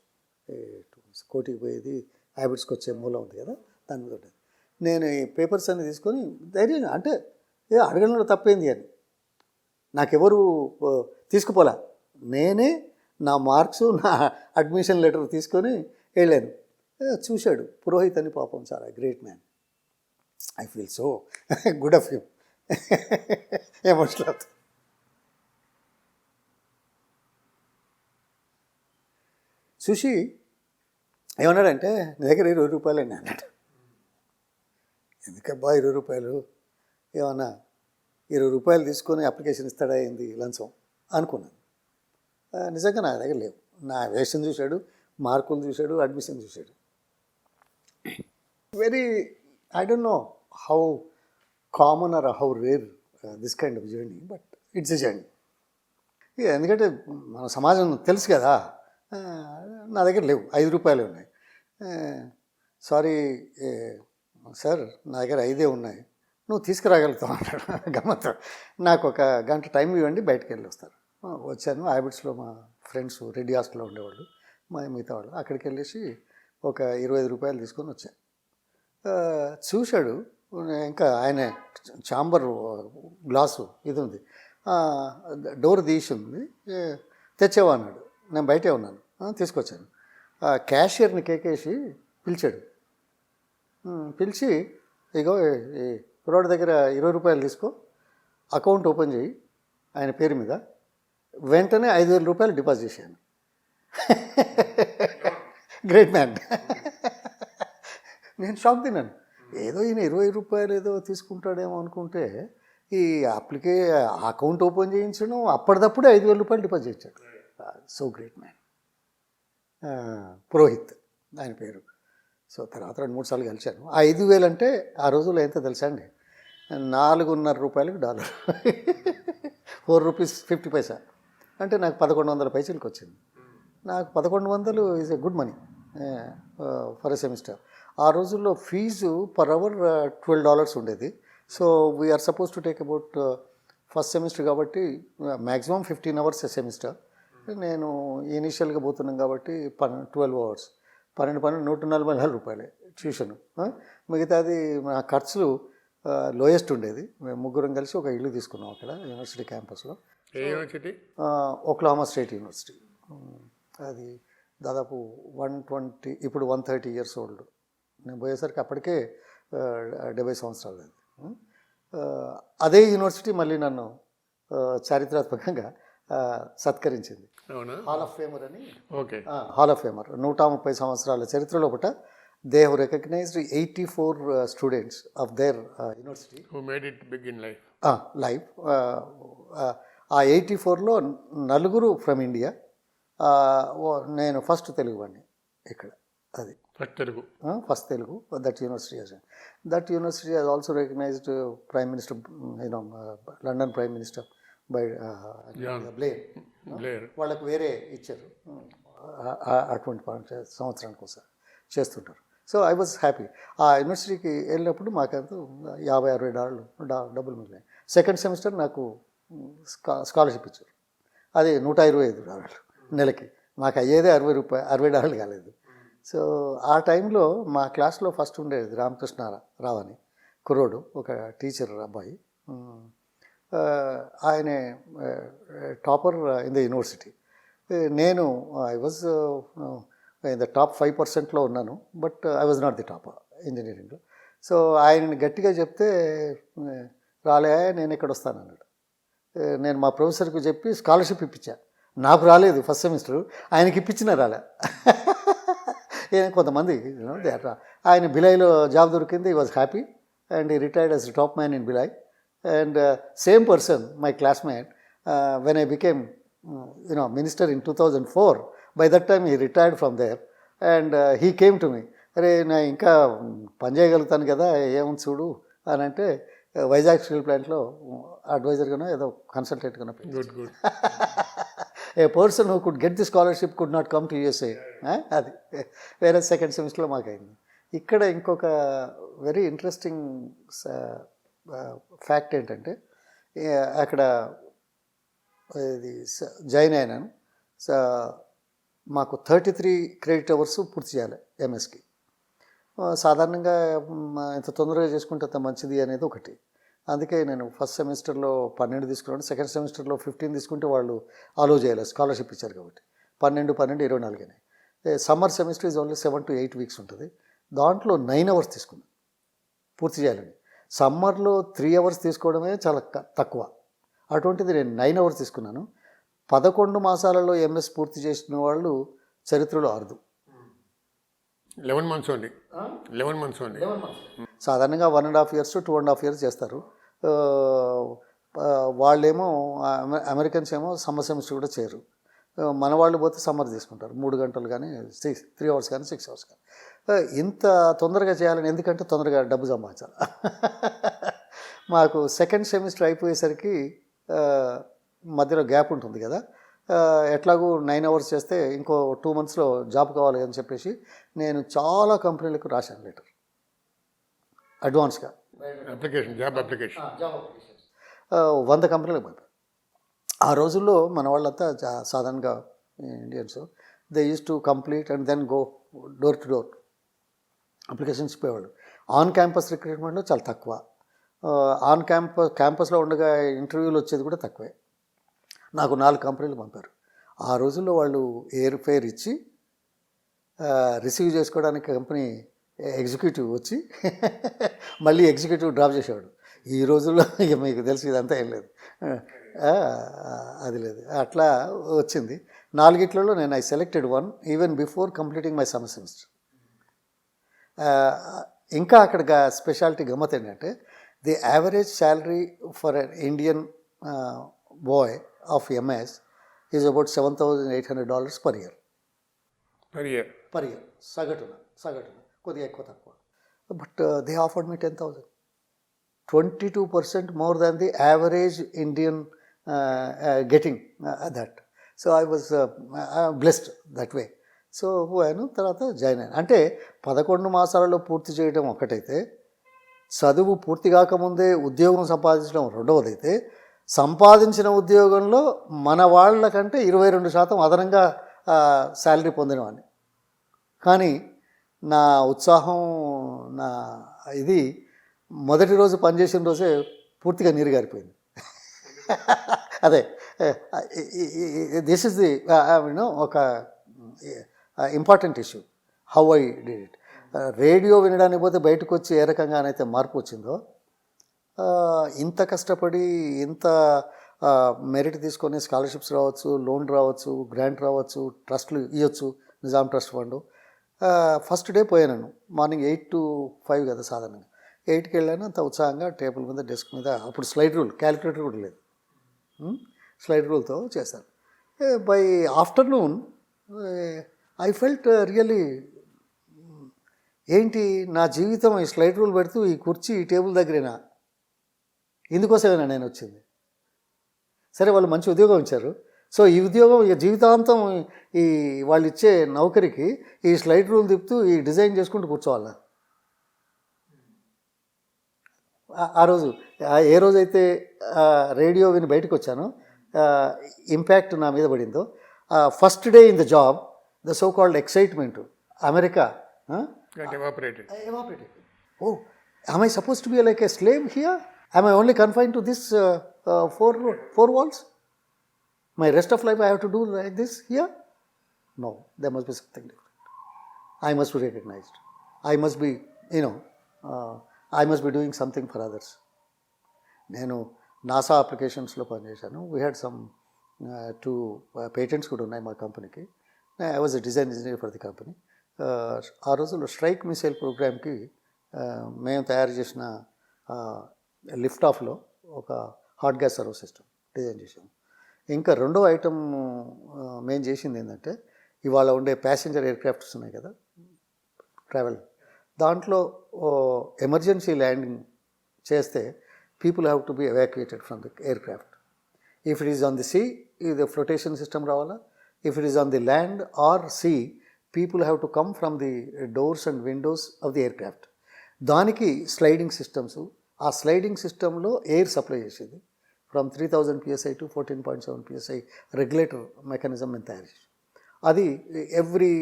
కోటికి పోయేది హ్యాబిట్స్కి వచ్చే మూల ఉంది కదా, దాని మీద ఉండేది. నేను ఈ పేపర్స్ అన్ని తీసుకొని ధైర్యంగా, అంటే అడగడంలో తప్పేంది అని, నాకెవరు తీసుకుపోలా, నేనే నా మార్క్స్ నా అడ్మిషన్ లెటర్ తీసుకొని వెళ్ళాను. చూశాడు పురోహిత్ అని, పాపం చాలా great man. I feel so good of him. Emotional అవుతుంది. చూసి ఏమన్నాడంటే, నీ దగ్గర 20 రూపాయలు అండి అన్నాడు. ఎందుకబ్బా 20 రూపాయలు, ఏమన్నా 20 రూపాయలు తీసుకొని అప్లికేషన్ ఇస్తాడా ఏంది లంచం అనుకున్నాను. నిజంగా నా దగ్గర లేవు. నా వేషన్ చూశాడు, మార్కులు చూశాడు, అడ్మిషన్ చూశాడు. Very, I don't know how common are how rare this kind of journey, but it's a journey. ఎందుకంటే మన సమాజం తెలుసు కదా. నా దగ్గర లేవు, 5 రూపాయలే ఉన్నాయి. సారీ సార్, నా దగ్గర 5 ఉన్నాయి, నువ్వు తీసుకురాగలుగుతావు అన్నాడు. గమ్మత్తు. నాకు ఒక గంట టైం ఇవ్వండి, బయటకు వెళ్ళి వస్తారు. వచ్చాను. హ్యాబిట్స్లో మా ఫ్రెండ్స్ రెడ్డి హాస్టల్లో ఉండేవాళ్ళు, మిగతా వాళ్ళు. అక్కడికి వెళ్ళేసి ఒక 25 రూపాయలు తీసుకొని వచ్చాను. చూశాడు, ఇంకా ఆయన చాంబర్ గ్లాసు ఇది ఉంది, డోర్ తీసి ఉంది, తెచ్చేవా అన్నాడు. నేను బయటే ఉన్నాను, తీసుకొచ్చాను. క్యాషియర్ని కేకేసి పిలిచాడు. పిలిచి, ఇగో ఈ కుర్రాడి దగ్గర 20 రూపాయలు తీసుకో, అకౌంట్ ఓపెన్ చేయి ఆయన పేరు మీద, వెంటనే 5,000 రూపాయలు డిపాజిట్ చేశాను. Great man. నేను షాక్ తిన్నాను. ఏదో ఈయన 20 రూపాయలు ఏదో తీసుకుంటాడేమో అనుకుంటే, ఈ అకౌంట్ ఓపెన్ చేయించడం, అప్పటిదప్పుడే 5,000 రూపాయలు డిపాజిట్ చేశాడు. So great man. పురోహిత్ ఆయన పేరు. సో తర్వాత 2-3 సార్లు కలిశాను. ఆ 5,000 అంటే ఆ రోజుల్లో ఎంత తెలుసా అండి, 4.5 రూపాయలకి $1. 4 రూపీస్ 50 పైసా. అంటే నాకు 1,100 పైసలకి వచ్చింది. నాకు 1,100 is a good money for a semester. ఆ రోజుల్లో ఫీజు పర్ అవర్ $12 ఉండేది. So we are suppose to take about first semester కాబట్టి మ్యాక్సిమం 15 అవర్స్ ఎ సెమిస్టర్. నేను ఇనీషియల్గా పోతున్నాం కాబట్టి 12 అవర్స్, 140 రూపాయలే ట్యూషను. మిగతాది నా ఖర్చులు లోయెస్ట్ ఉండేది. మేము ముగ్గురం కలిసి ఒక ఇల్లు తీసుకున్నాం అక్కడ యూనివర్సిటీ క్యాంపస్లో. University Oklahoma state university. అది దాదాపు 120, ఇప్పుడు 130 ఇయర్స్ ఓల్డ్. నేను పోయేసరికి అప్పటికే 70 సంవత్సరాలు. అది అదే యూనివర్సిటీ మళ్ళీ నన్ను చారిత్రాత్మకంగా సత్కరించింది. హాల్ ఆఫ్ ఫేమర్ అని. ఓకే. హాల్ ఆఫ్ ఫేమర్ 130 సంవత్సరాల చరిత్రలో ఒకట they have recognized 84 students of their university who made it big in life. ఆ 84లో 4 ఫ్రమ్ ఇండియా. నేను ఫస్ట్ తెలుగు వాడిని ఇక్కడ. అది first Telugu. That university has also recognized prime minister, London prime minister by Blair. వాళ్ళకు వేరే ఇచ్చారు, అటువంటి సంవత్సరానికి ఒకసారి చేస్తుంటారు. So I was happy. ఆ యూనివర్సిటీకి వెళ్ళినప్పుడు మాకంతా $50-60 డబ్బులు మిగిలాయి. సెకండ్ సెమిస్టర్ నాకు స్కాలర్షిప్ ఇచ్చారు. అది $125 నెలకి. మాకు అయ్యేదే $60 కాలేదు. సో ఆ టైంలో మా క్లాస్లో ఫస్ట్ ఉండేది రామకృష్ణరావు అని కుర్రోడు, ఒక టీచర్ అబ్బాయి. ఆయనే టాపర్ ఇన్ ద యూనివర్సిటీ. నేను I was in the top 5%లో ఉన్నాను, but I was not the topper ఇంజనీరింగ్లో. సో ఆయనని గట్టిగా చెప్తే రాలే, నేను ఇక్కడ వస్తాను అన్నాడు. నేను మా ప్రొఫెసర్కి చెప్పి స్కాలర్షిప్ ఇప్పించా. నాకు రాలేదు ఫస్ట్ సెమిస్టర్, ఆయనకి ఇప్పించినా రాలే. కొంతమంది ఆయన బిలాయ్లో జాబ్ దొరికింది. ఈ వాజ్ హ్యాపీ అండ్ ఈ retired as top man in Bhilai. And same person, my classmate, when I became minister in 2004, by that time he retired from there and he came to me, అరే నా ఇంకా పని చేయగలుగుతాను కదా, ఏముంది చూడు అని అంటే, వైజాగ్ స్టీల్ ప్లాంట్లో అడ్వైజర్గానో ఏదో కన్సల్టెంట్గానో. A person who could get the scholarship could not come to USA. అది వేరే సెకండ్ సెమిస్టర్లో మాకైంది. ఇక్కడ ఇంకొక వెరీ ఇంట్రెస్టింగ్ ఫ్యాక్ట్ ఏంటంటే, అక్కడ ఇది జాయిన్ అయినాను. మాకు 33 క్రెడిట్ అవర్స్ పూర్తి చేయాలి ఎంఎస్కి. సాధారణంగా ఎంత తొందరగా చేసుకుంటే అంత మంచిది అనేది ఒకటి. అందుకే నేను ఫస్ట్ సెమిస్టర్లో 12 తీసుకున్నాను. సెకండ్ సెమిస్టర్లో 15 తీసుకుంటే వాళ్ళు అలో చేయాలి, స్కాలర్షిప్ ఇచ్చారు కాబట్టి. 12, 24 summer semester is only 7 to 8 weeks ఉంటుంది. దాంట్లో 9 అవర్స్ తీసుకున్నాను పూర్తి చేయాలని. సమ్మర్లో 3 అవర్స్ తీసుకోవడమే చాలా తక్కువ. అటువంటిది నేను 9 అవర్స్ తీసుకున్నాను. 11 మాసాలలో ఎంఎస్ పూర్తి చేసిన వాళ్ళు చరిత్రలో అరుదు. 11 months only. 11 months only. సాధారణంగా 1.5 years to 2.5 years చేస్తారు. వాళ్ళేమో అమెరికన్స్ ఏమో సమ్మర్ సెమిస్టర్ కూడా చేయరు. మన వాళ్ళు పోతే సమ్మర్ తీసుకుంటారు, 3 గంటలు కానీ 3 అవర్స్ కానీ 6 అవర్స్ కానీ. ఇంత తొందరగా చేయాలని, ఎందుకంటే తొందరగా డబ్బు సంపాదించాలి. మాకు సెకండ్ సెమిస్టర్ అయిపోయేసరికి మధ్యలో గ్యాప్ ఉంటుంది కదా, ఎట్లాగూ 9 అవర్స్ చేస్తే ఇంకో 2 monthsలో జాబ్ కావాలి అని చెప్పేసి నేను చాలా కంపెనీలకు రాశాను లెటర్ అడ్వాన్స్గా. జాబ్ అప్లికేషన్ 100 కంపెనీలకు పంపాను. ఆ రోజుల్లో మన వాళ్ళంతా సాధారణంగా Indians, they use to complete and then go door to door applications ఇప్పేవాళ్ళు. ఆన్ క్యాంపస్ రిక్రూట్మెంట్లో చాలా తక్కువ. ఆన్ క్యాంపస్లో ఉండగా ఇంటర్వ్యూలు వచ్చేది కూడా తక్కువే. నాకు 4 కంపెనీలు పంపారు. ఆ రోజుల్లో వాళ్ళు ఎయిర్ ఫేర్ ఇచ్చి రిసీవ్ చేసుకోవడానికి కంపెనీ ఎగ్జిక్యూటివ్ వచ్చి మళ్ళీ ఎగ్జిక్యూటివ్ డ్రాప్ చేసేవాడు. ఈ రోజుల్లో ఇక మీకు తెలిసి ఇదంతా ఏం లేదు, అది లేదు. అట్లా వచ్చింది. 4 నేను I selected 1 even before completing my summer semester. ఇంకా అక్కడ స్పెషాలిటీ గమ్మత్ ఏంటంటే the average salary for an Indian boy of MS is about $7,800 per year. Per year సగటున కొద్దిగా ఎక్కువ తక్కువ. But they offered me 10,000, 22% more than the average Indian getting that. So I was blessed that way. So పోయాను, తర్వాత join అయ్యాను. అంటే 11 మాసాలలో పూర్తి చేయడం ఒకటైతే, చదువు పూర్తి కాకముందే ఉద్యోగం సంపాదించడం రెండవదైతే, సంపాదించిన ఉద్యోగంలో మన వాళ్ళకంటే 22% అదనంగా శాలరీ పొందినవాడిని. కానీ నా ఉత్సాహం, నా ఇది మొదటి రోజు పనిచేసిన రోజే పూర్తిగా నీరు గారిపోయింది. అదే దిస్ ఇస్ ది ఒక important issue, how I did it. Radio వినడానికి పోతే బయటకు వచ్చి ఏ రకంగానైతే మార్పు వచ్చిందో, ఇంత కష్టపడి ఇంత మెరిట్ తీసుకొని స్కాలర్షిప్స్ రావచ్చు, లోన్ రావచ్చు, గ్రాంట్ రావచ్చు, ట్రస్ట్లు ఇవ్వచ్చు, Nizam trust fund. First day పోయాను, మార్నింగ్ 8 to 5 కదా సాధారణంగా. 8కి వెళ్ళాను, అంత ఉత్సాహంగా టేబుల్ మీద, డెస్క్ మీద. అప్పుడు స్లైడ్ రూల్, క్యాలిక్యులేటర్ కూడా లేదు, స్లైడ్ రూల్తో చేశాను. By afternoon I felt really, ఏంటి నా జీవితం ఈ స్లైడ్ రూల్ పెడుతూ ఈ కుర్చీ ఈ టేబుల్ దగ్గరేనా, ఇందుకోసమేనా నేను వచ్చింది. సరే, వాళ్ళు మంచి ఉద్యోగం ఇచ్చారు. సో ఈ ఉద్యోగం ఇక జీవితాంతం ఈ వాళ్ళు ఇచ్చే నౌకరికి ఈ స్లైడ్ రూల్ తిప్పుతూ ఈ డిజైన్ చేసుకుంటూ కూర్చోవాలా. ఆ రోజు ఏ రోజైతే రేడియో విని బయటకు వచ్చానో ఇంపాక్ట్ నా మీద పడిందో, first day in the job, the so called excitement, America evaporated. Oh, am I supposed to be like a slave here? Am I only confined to this four walls? My rest of life I have to do like this here? No, there must be something different. I must be recognized. I must be, I must be doing something for others. నేను NASA అప్లికేషన్స్లో పనిచేశాను. We had some 2 patents కూడా ఉన్నాయి మా కంపెనీకి. I was a design engineer for the company. ఆ రోజుల్లో strike missile ప్రోగ్రామ్కి మేము తయారు చేసిన లిఫ్ట్ ఆఫ్లో ఒక hot gas serve system design చేసాము. ఇంకా రెండో ఐటమ్ మేము చేసింది ఏంటంటే, ఇవాళ ఉండే ప్యాసింజర్ ఎయిర్ క్రాఫ్ట్స్ ఉన్నాయి కదా, ట్రావెల్, దాంట్లో ఎమర్జెన్సీ ల్యాండింగ్ చేస్తే people have to be evacuated from the aircraft. If it is on the sea, ఇది ఫ్లోటేషన్ సిస్టమ్ రావాలా. If it is on the land or sea, people have to come from the doors and windows of the aircraft. దానికి sliding systems, ఆ sliding సిస్టంలో air supply చేసేది. From 3000 PSI to 14.7 PSI regulator mechanism మేము తయారు చేసాం. అది every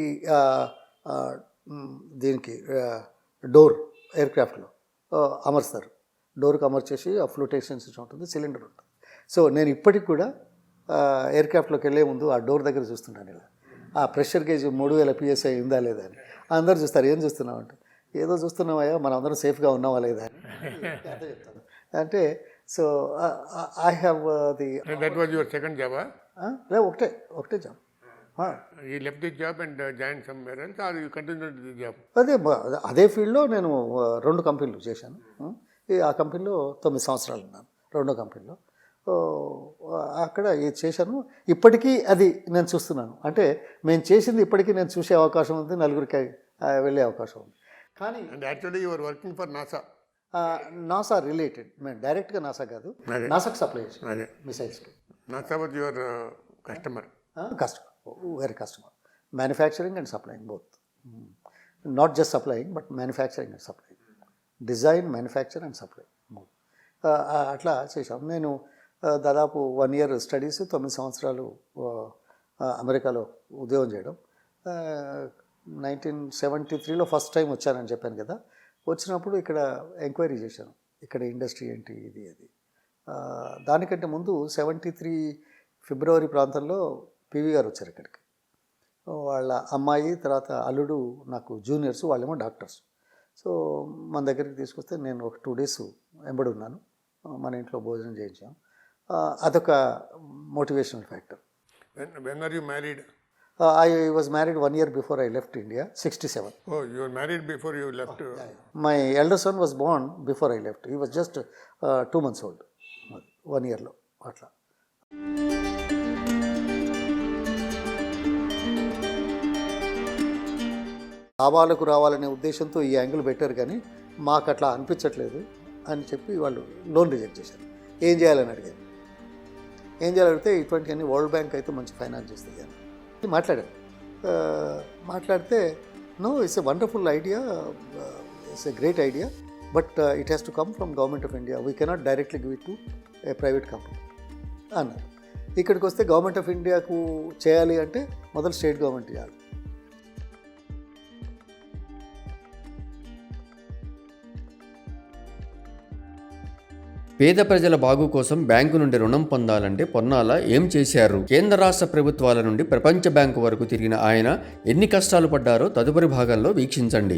దీనికి door ఎయిర్క్రాఫ్ట్లో అమర్స్తారు. డోర్కి అమర్చేసి ఆ ఫ్లోటేషన్ సిస్టమ్ ఉంటుంది, సిలిండర్ ఉంటుంది. సో నేను ఇప్పటికి కూడా ఎయిర్క్రాఫ్ట్లోకి వెళ్ళే ముందు ఆ డోర్ దగ్గర చూస్తున్నాను ఇలా, ఆ ప్రెషర్ గేజ్ 3000 PSI ఉందా లేదా అని. అందరు చూస్తారు, ఏం చూస్తున్నావు అంటే, ఏదో చూస్తున్నామయ్యా, మనం అందరం సేఫ్గా ఉన్నావా లేదా అని అదే చెప్తాను. అంటే so I have the that was your second జాబా? లేదు, ఒకటే job. You left this job and join somewhere else or you continued this job? అదే ఫీల్డ్లో నేను 2 కంపెనీలు చేశాను. ఆ కంపెనీలో 9 సంవత్సరాలు ఉన్నాను, 2వ కంపెనీలో. అక్కడ ఇది చేశాను. ఇప్పటికీ అది నేను చూస్తున్నాను. అంటే మేము చేసింది ఇప్పటికీ నేను చూసే అవకాశం ఉంది, నలుగురికి వెళ్ళే అవకాశం ఉంది. కానీ and actually you are working for NASA. NASA related, మేము డైరెక్ట్గా నాసా కాదు, అదే. నాసాకి సప్లై చేసాం అదే, మిసైల్స్కి. NASA was your customer. Customer, very customer. Manufacturing and supplying both. Not just supplying but manufacturing and supplying. Design, manufacture and supply both. అట్లా చేశాం. నేను దాదాపు 1 year స్టడీస్, 9 సంవత్సరాలు అమెరికాలో ఉద్యోగం చేయడం. 1973లో ఫస్ట్ టైం వచ్చానని చెప్పాను కదా. వచ్చినప్పుడు ఇక్కడ ఎంక్వైరీ చేశాను, ఇక్కడ ఇండస్ట్రీ ఏంటి, ఇది అది. దానికంటే ముందు 73 ఫిబ్రవరి ప్రాంతంలో పివి గారు వచ్చారు ఇక్కడికి. వాళ్ళ అమ్మాయి తర్వాత అల్లుడు నాకు జూనియర్స్, వాళ్ళేమో డాక్టర్స్. సో మన దగ్గరికి తీసుకొస్తే నేను ఒక 2 days వెంబడి ఉన్నాను. మన ఇంట్లో భోజనం చేయించాం. అదొక motivational factor. When are you married? I was married 1 year before I left India, 67. Oh, you were married before you left. My elder son was born before I left. He was just 2 months old, 1 yearలో అట్లా. లాభాలకు రావాలనే ఉద్దేశంతో ఈ angle పెట్టారు, కానీ మాకు అట్లా అనిపించట్లేదు అని చెప్పి వాళ్ళు లోన్ రిజెక్ట్ చేశారు. ఏం చేయాలని అడిగారు. ఏం చేయాలంటే ఇటువంటివన్నీ వరల్డ్ బ్యాంక్ అయితే మంచి ఫైనాన్స్ చేస్తుంది అని మాట్లాడారు. మాట్లాడితే no, it's a wonderful idea, it's a great idea, but it has to come from government of India. We cannot directly give it to a private company అన్నారు. ఇక్కడికి వస్తే గవర్నమెంట్ ఆఫ్ ఇండియాకు చేయాలి అంటే మొదలు స్టేట్ గవర్నమెంట్ చేయాలి. పేద ప్రజల బాగు కోసం బ్యాంకు నుండి రుణం పొందాలంటే పొన్నాల ఏం చేశారు? కేంద్ర రాష్ట్ర ప్రభుత్వాల నుండి ప్రపంచ బ్యాంకు వరకు తిరిగిన ఆయన ఎన్ని కష్టాలు పడ్డారో తదుపరి భాగంలో వీక్షించండి.